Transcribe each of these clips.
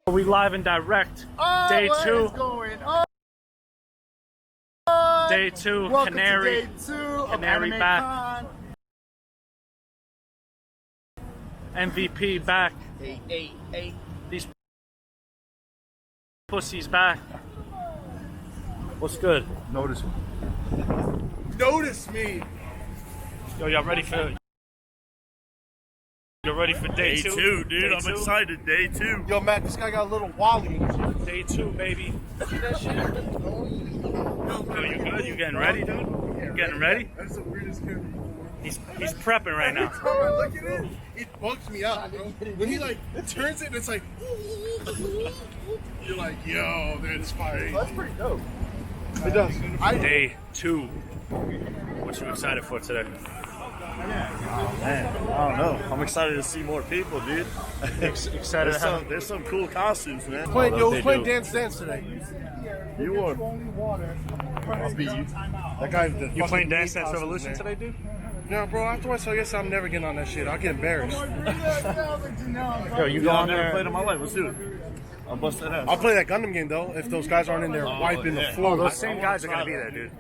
We live and direct. Day two. Day two. Welcome Canary. to day 2 of Canary Anime back. Con. MVP back. Hey. These pussies back. What's good? Notice me. Yo, y'all ready for? You ready for day two? Dude. Day I'm two? excited. Day 2. Yo, Matt, this guy got a little wally. Day 2, baby. See that shit? Yo, you good? You getting ready, dude? You getting ready? That's the weirdest camera. He's prepping right now. Every time I look at it, it bugs me out, bro. When he like turns it and it's like, you're like, yo, that's fire. That's pretty dope. It does. Day 2. What you excited for today? Man, I don't know. I'm excited to see more people, dude. Excited to have. There's some cool costumes, man. Who's playing Dance today? You won. I'll beat you. That guy. You playing Dance Dance Revolution today, dude? No, bro. After I saw yes, I'm never getting on that shit. I'll get embarrassed. Yo, you go I've on never there. played in my life. Let's do it. I'll bust that ass. I'll play that Gundam game though. If those guys aren't in there wiping the floor. Those same guys are gonna be there, dude.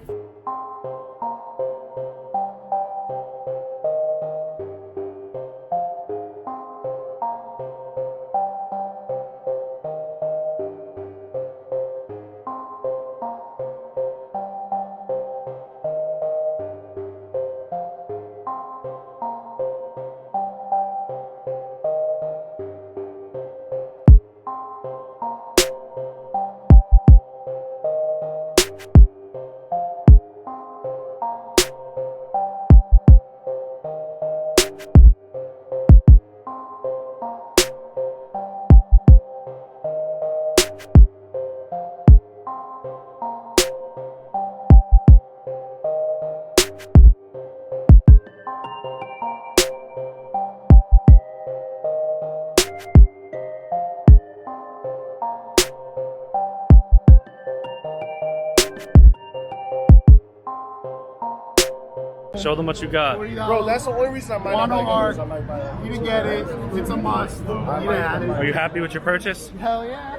Show them what you got. Bro, that's the only reason I might not buy Gundams. I might buy that. You didn't get it. It's a must. You didn't have it. Are you happy with your purchase? Hell yeah.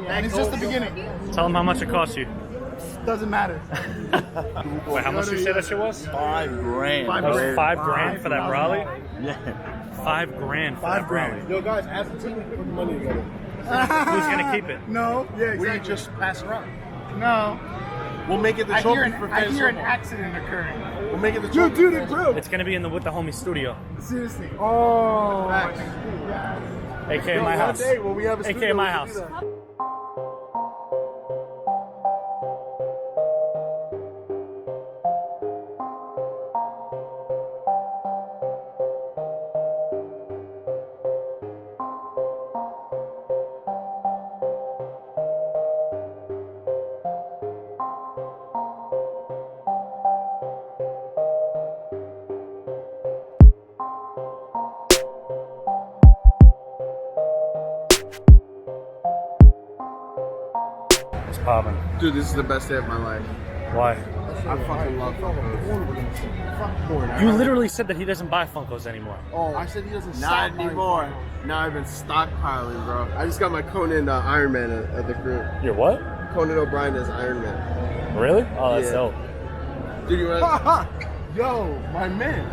And it's just the beginning. Tell them how much it cost you. Doesn't matter. Wait, how much did you say that shit was? $5 grand. That was $5 grand for that Raleigh? Yeah. $5 grand for that Raleigh. Yo, guys, as a team, put the money together. Who's gonna keep it? No. Yeah, We exactly. just pass it around. No. We'll make it the I hear trophy for an fans. accident occurring. We'll make it the trophy. Dude, it broke. It's gonna be in the With the Homie studio. Seriously. Oh. AKA my house. One day when we have a AKA studio, my we'll house. do that. It's popping. Dude, this is the best day of my life. Why? I fucking love Funkos. You literally said that he doesn't buy Funkos anymore. Oh, I said he doesn't Not anymore. Now I've been stockpiling, bro. I just got my Conan Iron Man at the group. Your what? Conan O'Brien as Iron Man. Really? Oh, that's Yeah. dope. Dude, you want Yo, my man.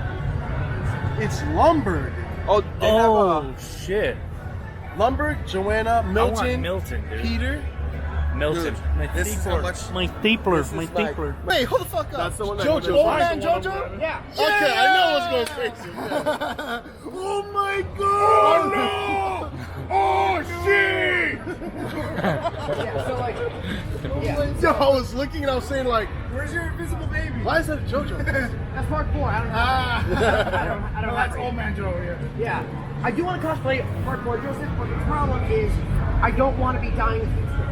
It's Lumberg. Oh, they Oh, shit. Lumberg, Joanna, I want Milton, Milton, dude. Peter. Milton. Dude, My this is how stapler. much- My stapler. this My is like- stapler. Wait, hold the fuck up. That's the one that Jojo. Old man Jojo? Yeah. Okay, I know what's going crazy. Oh my god. Oh no! Oh shit! Yeah, so like, yeah. Yo, I was looking and I was saying like, Where's your invisible baby? why is that a JoJo? That's part 4. I don't know. I don't That's have old man Joe over here. Yeah. I do want to cosplay hardcore Joseph, but the problem is I don't want to be dying of heat stroke.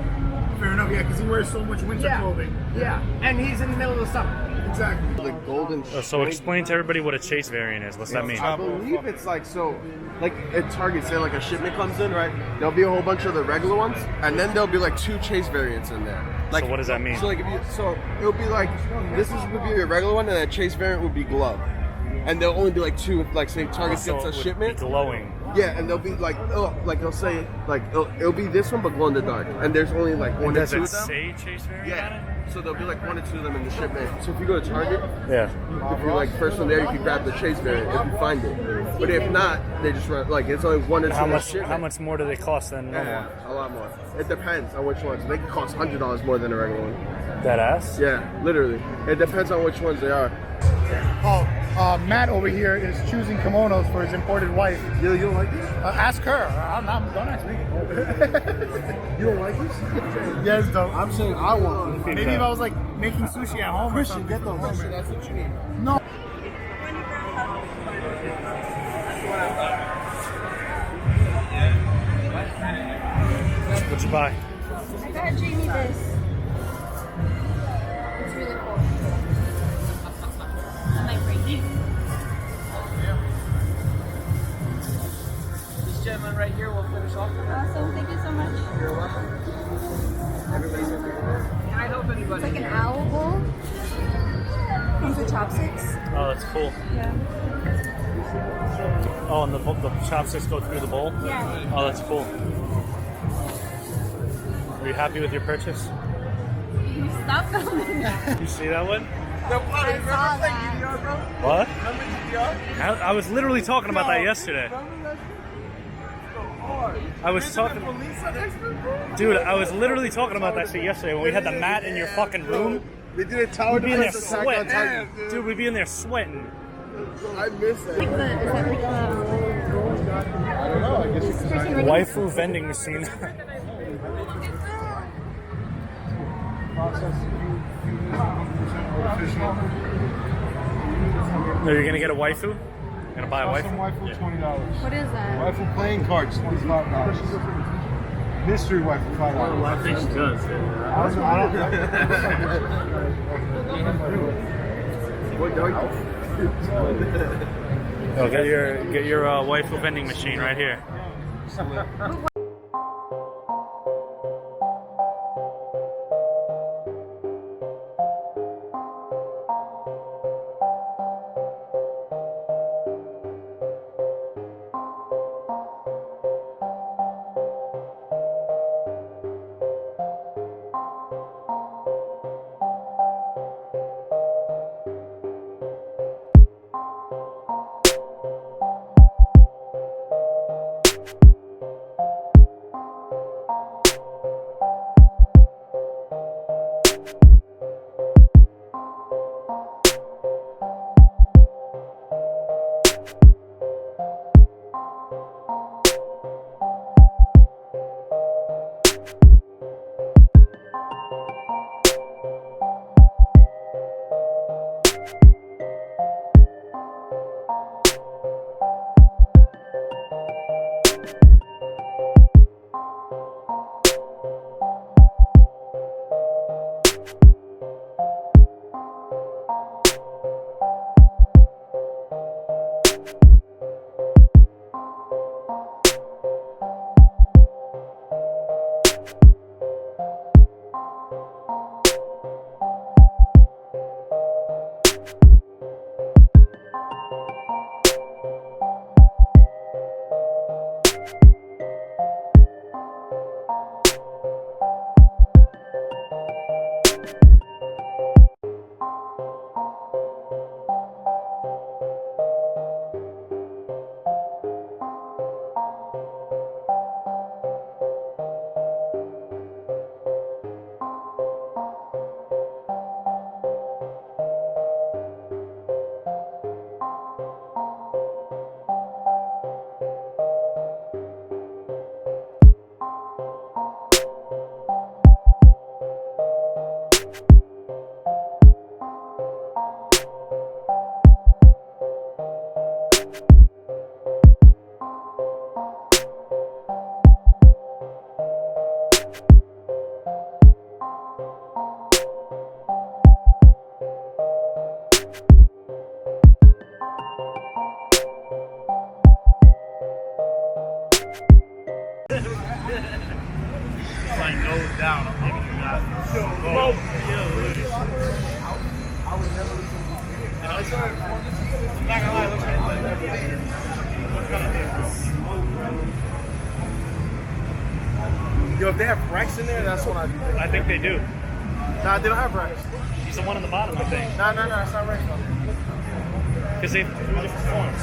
Fair enough, yeah, because he wears so much winter Yeah. clothing. Yeah. And he's in the middle of the summer. Exactly. The golden. So explain to everybody what a chase variant is. What's that mean? I believe it's like so, like at Target, say like a shipment comes in, right? There'll be a whole bunch of the regular ones, and then there'll be like 2 chase variants in there. Like, So what does that mean? So like if you, so it'll be like would be a regular one, and a chase variant would be glove, and there'll only be like 2. If like say Target So gets a it would shipment, be glowing. yeah, and they'll be like, oh, like they'll say like it'll be this one but glow in the dark, and there's only like 1 or Does 2 it of them. say chase variant on it? Yeah. So there'll be like 1 or 2 of them in the shipment. So if you go to Target, Yeah. if you're like first one there, you can grab the chase variant if you find it. But if not, they just run like it's only 1 or 2. How in the much? shipment. How much more do they cost than normal? Yeah, a lot more. It depends on which ones. They can cost $100 more than a regular one. That ass? Yeah, literally. It depends on which ones they are. Oh, Matt over here is choosing kimonos for his imported wife. You don't like these? Ask her. Don't ask me. You don't like these? Yes, though. I'm saying I want them. Maybe if I was like making sushi at home or Christian, something. get those. Christian, that's what you need. No. What'd you buy? I got Jamie this. It's really cool. I might break it. This gentleman right here will finish off. Awesome, thank you so much. You're welcome. Everybody's in there. Can I help anybody? It's like an owl bowl. Comes with chopsticks. Oh, that's cool. Yeah. Oh, and the chopsticks go through the bowl? Yeah. Oh, that's cool. Are you happy with your purchase? You stop filming. You see that one? I saw that. What? I was literally talking about that yesterday. I was talking, dude. I was literally talking about that shit yesterday when we had the mat in your fucking room. They did a tower We'd be in there defense attack on Titan. sweating, dude. We'd be in there sweating. I miss that. Is that like I don't know. I guess it's Waifu vending machine. No, you're gonna get a waifu? You're gonna buy a Some waifu? waifu, $20. what is that? Waifu playing cards, $25. Mystery waifu, $5. I think she does. What dog? Oh, get your waifu vending machine right here. down. I'm giving you that. I'm not gonna lie, it looks kind of Yo, if they have rice in there, that's what I'd be thinking. I think they do. Nah, they don't have rice. He's the one on the bottom, I think. No, it's not rice. Because they have two different forms.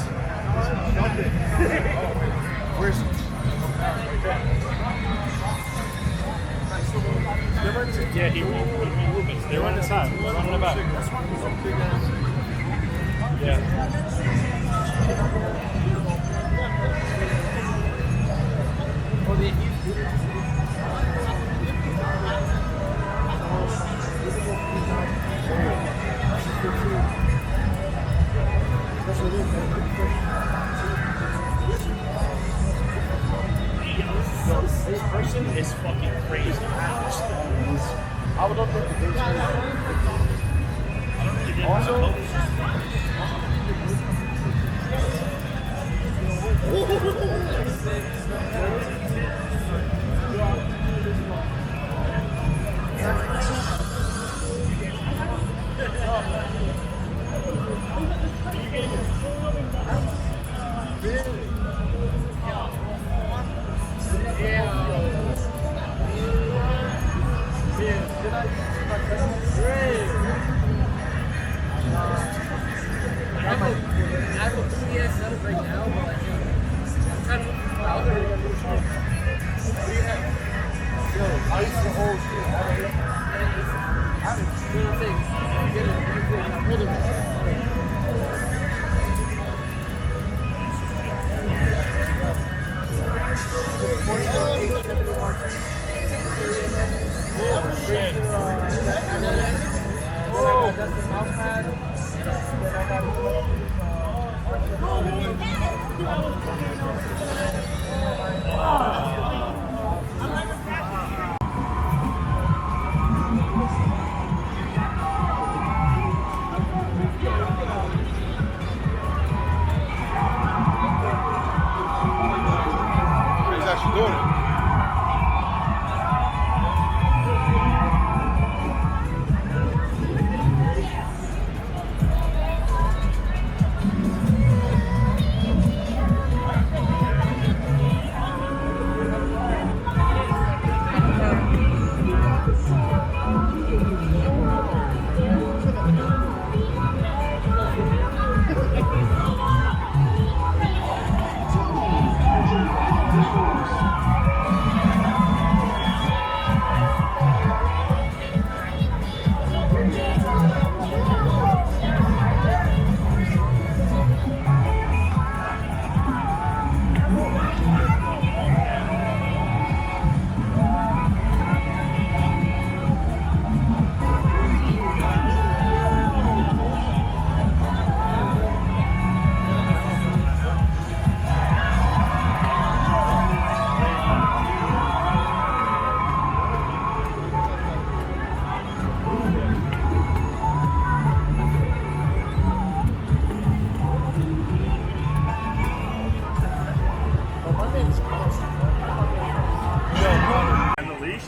Where's Yeah, he removed it. They run inside. They're running about. Yeah. This person is fucking crazy. I would love to He's actually doing it.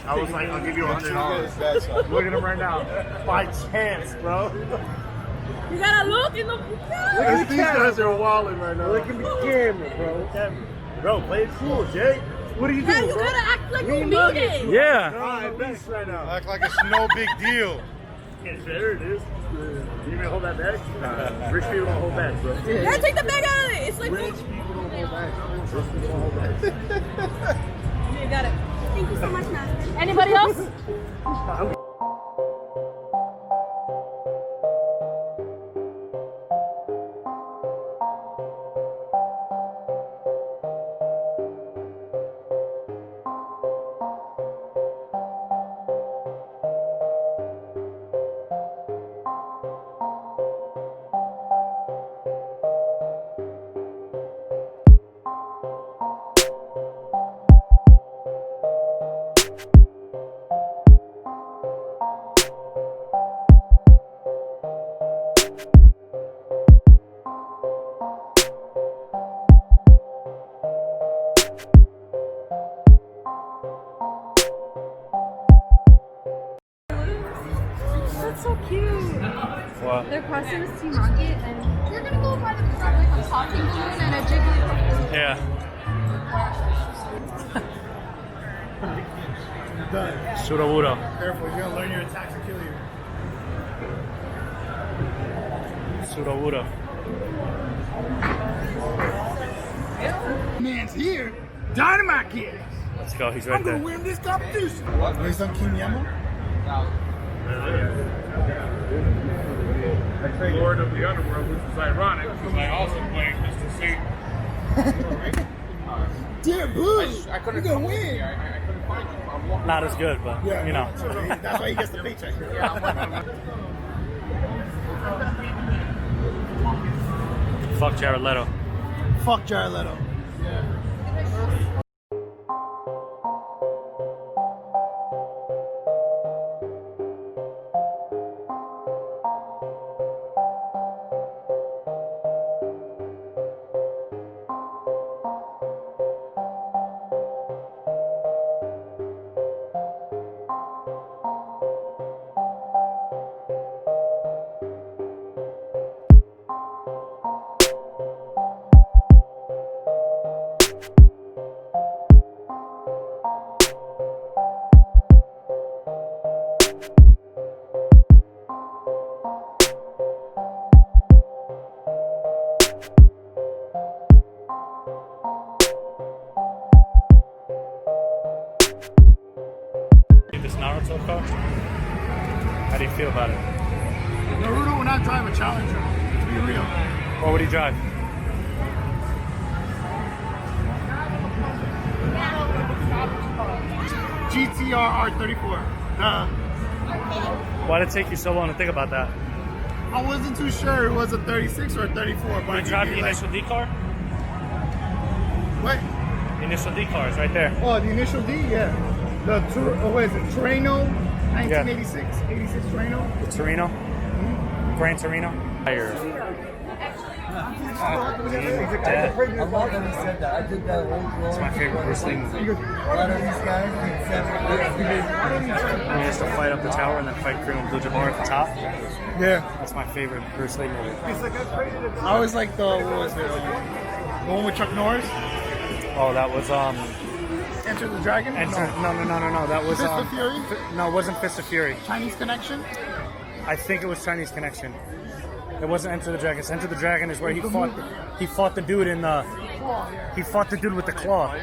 I was like, I'll give you $100. Look at him right now. By chance, bro. You gotta look in the These guys are wilding right now. Look at the camera, bro. Bro, play it cool, Jay. What are you doing, you bro? gotta act like you mean it. Yeah. Right now. Act like it's no big deal. Yeah, there it is. You gonna hold that bag? Rich people don't hold bags, bro. Yeah, take the bag out of it. It's like Rich people don't hold bags. Rich people don't hold bags. you got it. Thank you so much, Master. Anybody else? Their costume is Team Rocket, and you're gonna go by the front like a popping balloon and a jiggly. Yeah. Done. Surawura. Careful, you're gonna learn your attacks to kill you. Surawura. Man's here. Dynamite Kid. Let's go. He's right I'm gonna there. win this competition. Based on King Yama? Lord of the Underworld, which is ironic because I also played Mr. Satan. Dear Blue, you're gonna win. I couldn't find you. I'm walking. Not as good, but you know. That's why he gets the paycheck. Fuck Jared Leto. Fuck Jared Leto. This Naruto car? How do you feel about it? Naruto will not drive a Challenger. To be real. What would he drive? GTR R34. Why did it take you so long to think about that? I wasn't too sure it was a 36 or a 34, but You drive the initial D car? What? The initial D car is right there. Oh, the initial D, yeah. What is it? Torino, 1986, 86 Torino. The Torino? Gran Torino? Fire. I love that he said that. I did that old It's my favorite Bruce Lee movie. A lot of these guys He has to fight up the tower and then fight Kareem Abdul-Jabbar at the top. Yeah. That's my favorite Bruce Lee movie. I always like the, what was it? The one with Chuck Norris? Oh, that was Enter the Dragon? no. That was Fist of Fury? No, it wasn't Fist of Fury. Chinese Connection? I think it was Chinese Connection. It wasn't Enter the Dragon. Enter the Dragon is where he fought the dude in the with the claw.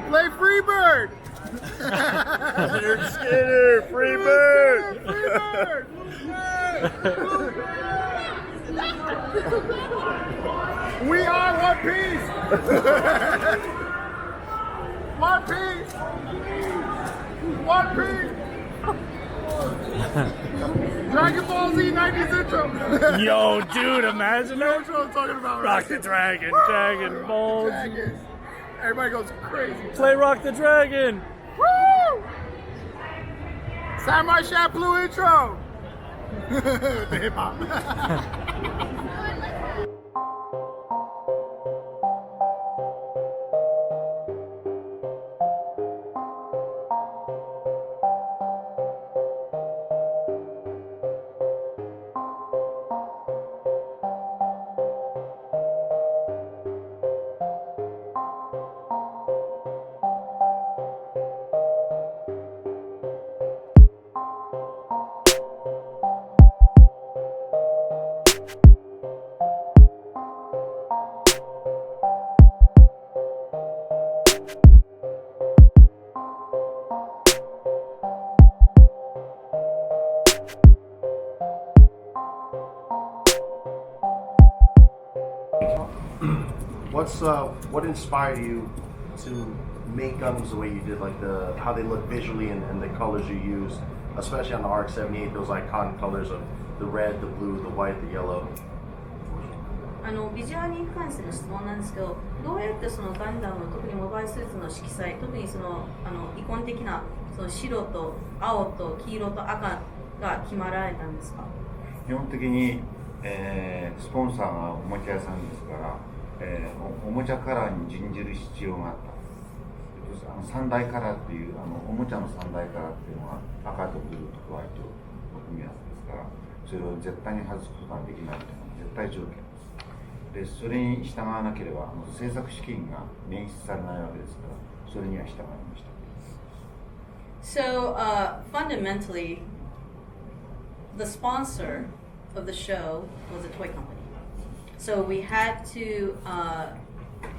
Play Freebird! Skinner, free bird. Freebird! We are One Piece! One Piece! One Piece! Dragon Ball Z 90s intro! Yo, dude, imagine that. That's what I'm talking about. Rock the Dragon, Dragon Ball. Dragons. Everybody goes crazy. Play Rock the Dragon. Woo! Samurai Champloo intro! The hip hop. what inspired you to make Gundams the way you did, like how they look visually and the colors you use, especially on the RX-78, those iconic colors of the red, the blue, the white, the yellow. ビジュアルに関しての質問なんですけど、どうやってそのガンダム、特にモバイルスーツの色彩、特にそのイコン的なその白と青と黄色と赤が決まられたんですか？基本的に、スポンサーがおもちゃ屋さんですから、おもちゃカラーに準じる必要があった。三大カラーっていうおもちゃの三大カラーっていうのは赤とブルーとホワイトの組み合わせですから、それを絶対に外すことができないというのは絶対条件です。でそれに従わなければ制作資金が捻出されないわけですから、それには従いました。So fundamentally, the sponsor of the show was a toy company. So we had to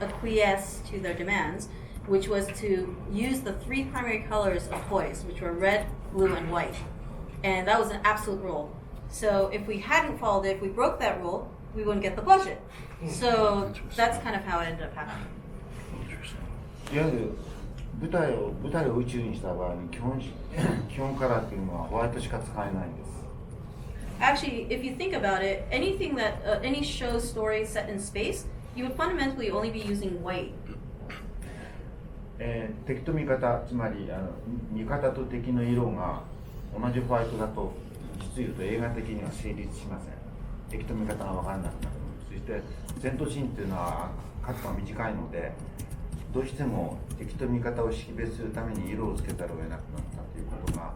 acquiesce to their demands, which was to use the three primary colors of toys, which were red, blue, and white. And that was an absolute rule. So if we hadn't followed it, if we broke that rule, we wouldn't get the budget. So that's kind of how it ended up happening. いわゆる舞台を宇宙にした場合に基本カラーっていうのはホワイトしか使えないんです。Actually, if you think about it, anything that any show story set in space, you would fundamentally only be using white. 敵と味方、つまり味方と敵の色が同じホワイトだと、実言うと映画的には成立しません。敵と味方が分からなくなる。そして戦闘シーンっていうのはカットが短いので、どうしても敵と味方を識別するために色をつけざるを得なくなったということが、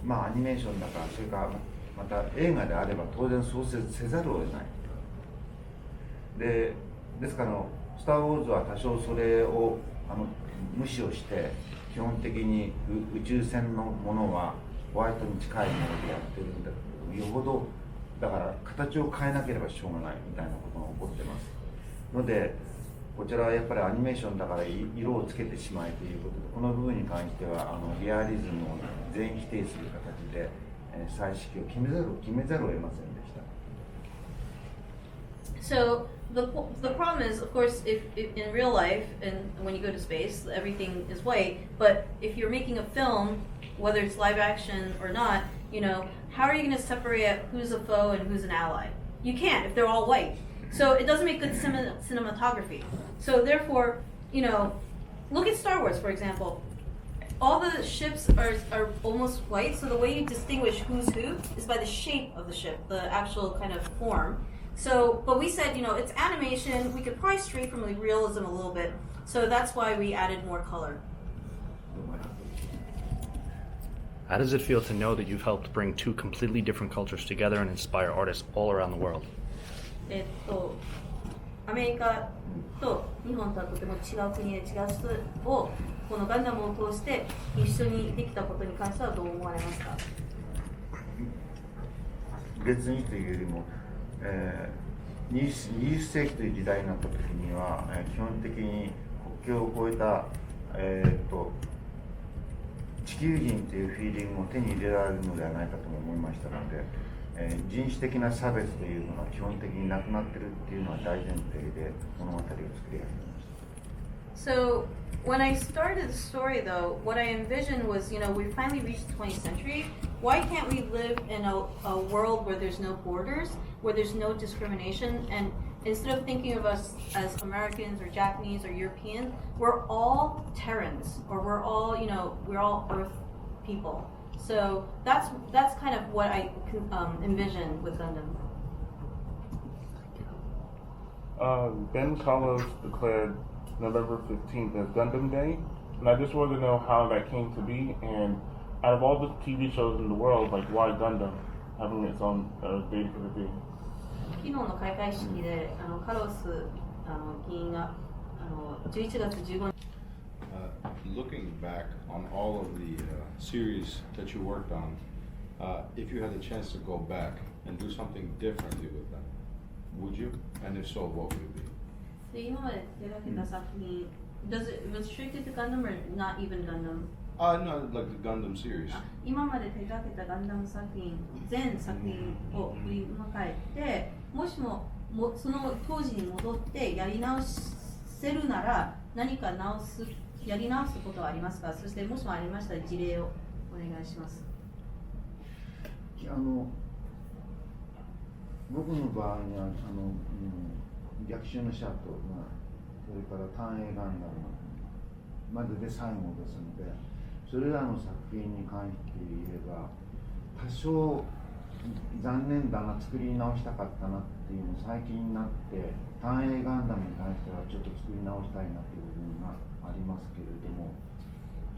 まあアニメーションだから、それからまた映画であれば当然そうせざるを得ない。ですからスター・ウォーズは多少それを無視をして、基本的に宇宙船のものはホワイトに近いものでやってるんだけど、よほどだから形を変えなければしょうがないみたいなことが起こってますので、こちらはやっぱりアニメーションだから色をつけてしまえということで、この部分に関してはリアリズムを全否定する形で彩色を決めざるを得ませんでした。So the problem is, of course, if in real life and when you go to space, everything is white. But if you're making a film, whether it's live action or not, how are you going to separate who's a foe and who's an ally? You can't if they're all white. So it doesn't make good cinematography. So therefore, look at Star Wars, for example. All the ships are almost white. So the way you distinguish who's who is by the shape of the ship, the actual kind of form. So, but we said, it's animation. We could probably stray from the realism a little bit. So that's why we added more color. How does it feel to know that you've helped bring two completely different cultures together and inspire artists all around the world? アメリカと日本とはとても違う国で違う人をこのガンダムを通して一緒にできたことに関してはどう思われますか？別にというよりも、20世紀という時代になった時には、基本的に国境を越えた、地球人というフィーリングを手に入れられるのではないかと思いましたので、人種的な差別というのが基本的になくなっているっていうのは大前提で物語を作り始めました。 So when I started the story, though, what I envisioned was, we finally reached the 20th century. Why can't we live in a world where there's no borders, where there's no discrimination, and instead of thinking of us as Americans or Japanese or Europeans, we're all Terrans, or we're all Earth people. So that's kind of what I envisioned with Gundam. Ben Carlos declared November 15th as Gundam Day, and I just wanted to know how that came to be, and out of all the TV shows in the world, like why Gundam having its own day for the day? 昨日の開会式でカロス議員が11月15日 Looking back on all of the series that you worked on, if you had the chance to go back and do something differently with them, would you? And if so, what would it be? で今まで手掛けた作品 Does it restrict it to Gundam or not even Gundam? No, like the Gundam series. 今まで手掛けたガンダム作品全作品を振り返ってもしもその当時に戻ってやり直せるなら何かやり直すことはありますか？そしてもしもありましたら事例をお願いします。僕の場合には逆襲のシャート、それから単影ガンダムまでで最後ですので、それらの作品に関して言えば多少残念だな、作り直したかったなっていうの最近になって単影ガンダムに関してはちょっと作り直したいなっていう部分がありますけれども、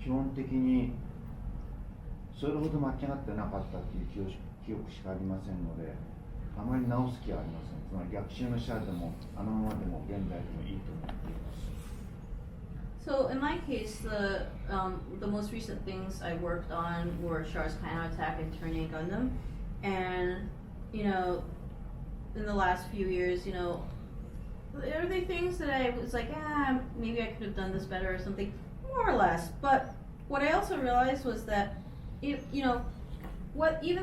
基本的にそれほど間違ってなかったっていう記憶しかありませんので、あまり直す気はありません。つまり逆襲のシャアでもあのままでも現在でもいいと思っています。So in my case, the most recent things I worked on were Char's Counterattack and Turn A Gundam, and you know, in the last few years, you know, there were things that I was like, maybe I could have done this better or something, more or less. But what I also realized was that, even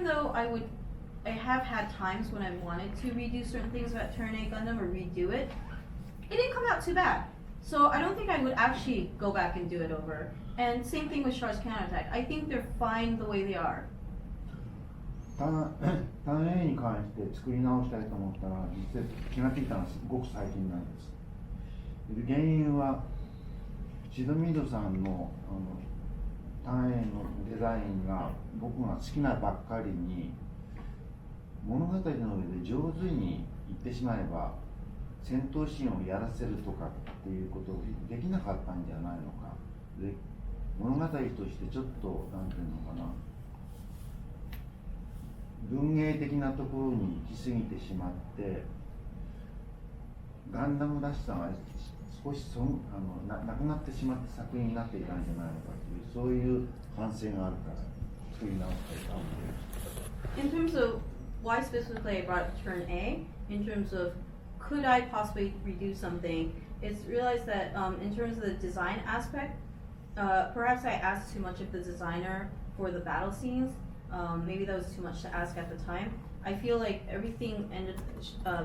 though I have had times when I wanted to redo certain things about Turn A Gundam or redo it, it didn't come out too bad. So I don't think I would actually go back and do it over. And same thing with Char's Counterattack. I think they're fine the way they are. 単 A に関して作り直したいと思ったら実際気がついたのはごく最近なんです。で原因はシドミードさんの単 A のデザインが僕が好きなばっかりに物語の上で上手に言ってしまえば戦闘シーンをやらせるとかっていうことをできなかったんじゃないのか。で物語としてちょっとなんていうのかな、文芸的なところに行き過ぎてしまってガンダムらしさが少しなくなってしまって作品になっていたんじゃないのかというそういう反省があるから作り直したいと思います。 In terms of why specifically I brought Turn A, in terms of could I possibly redo something, it's realized that in terms of the design aspect, perhaps I asked too much of the designer for the battle scenes. Maybe that was too much to ask at the time. I feel like everything ended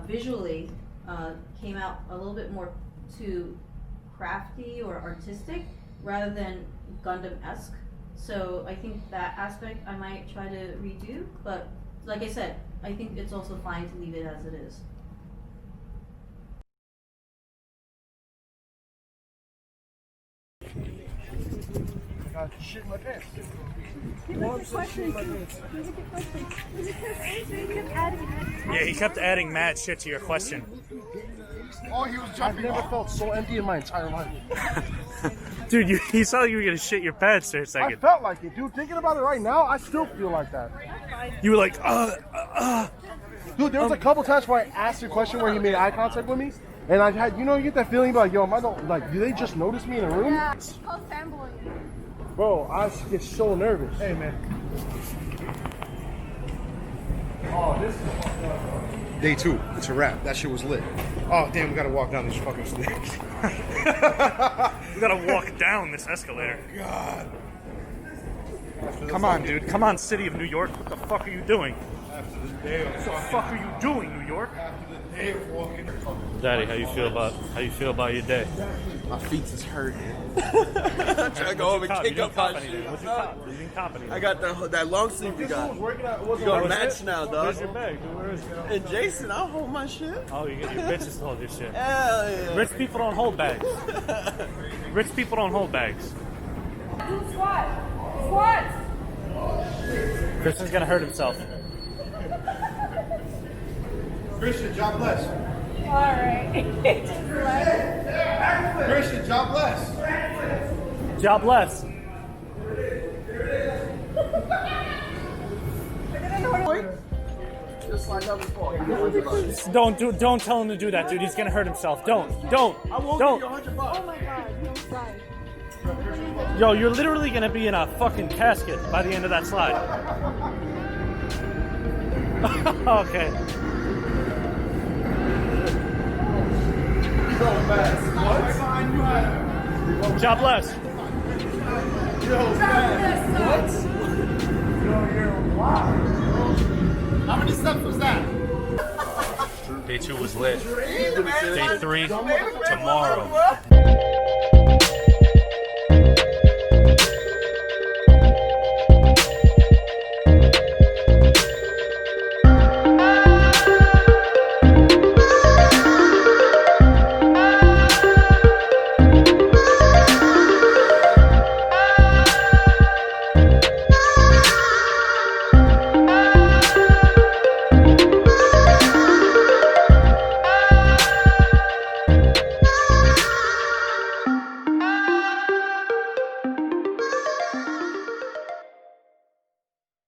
visually came out a little bit more too crafty or artistic rather than Gundam-esque. So I think that aspect I might try to redo, but like I said, I think it's also fine to leave it as it is. Shit in my pants. Yeah, he kept adding mad shit to your question. Oh, he was jumping. I've never felt so empty in my entire life. Dude, he saw you were gonna shit your pants for a second. I felt like it, dude. Thinking about it right now, I still feel like that. You were like, Dude, there was a couple times where I asked a question where he made eye contact with me, and I had, you get that feeling like, yo, do they just notice me in a room? Yeah, it's called fanboying. Bro, I get so nervous. Hey, man. Oh, this is Day 2. It's a wrap. That shit was lit. Oh, damn, we gotta walk down these fucking stairs. We gotta walk down this escalator. Oh, God. Come on, dude. Come on, City of New York. What the fuck are you doing? After the day What the fuck are you doing, New York? After the day of walking. Daddy, how you feel about your day? My feet is hurting. I'm trying to go home and kick up my shit. What's your cop? You didn't cop anything. I got that long sleeve you got. You got match now, dog. Where's your bag? Dude, where is it? And Jason, I'll hold my shit. Oh, you get your bitches to hold your shit. Hell yeah. Rich people don't hold bags. Rich people don't hold bags. Do squat. Squat. Christian's gonna hurt himself. Christian, job bless. Alright. Christian, job bless. Job less. Just like that before. Don't tell him to do that, dude. He's gonna hurt himself. Don't. I won't give you $100. Oh my god, no slide. Yo, you're literally gonna be in a fucking casket by the end of that slide. Okay. What? Job less. What? How many steps was that? Day 2 was lit. Day 3, tomorrow.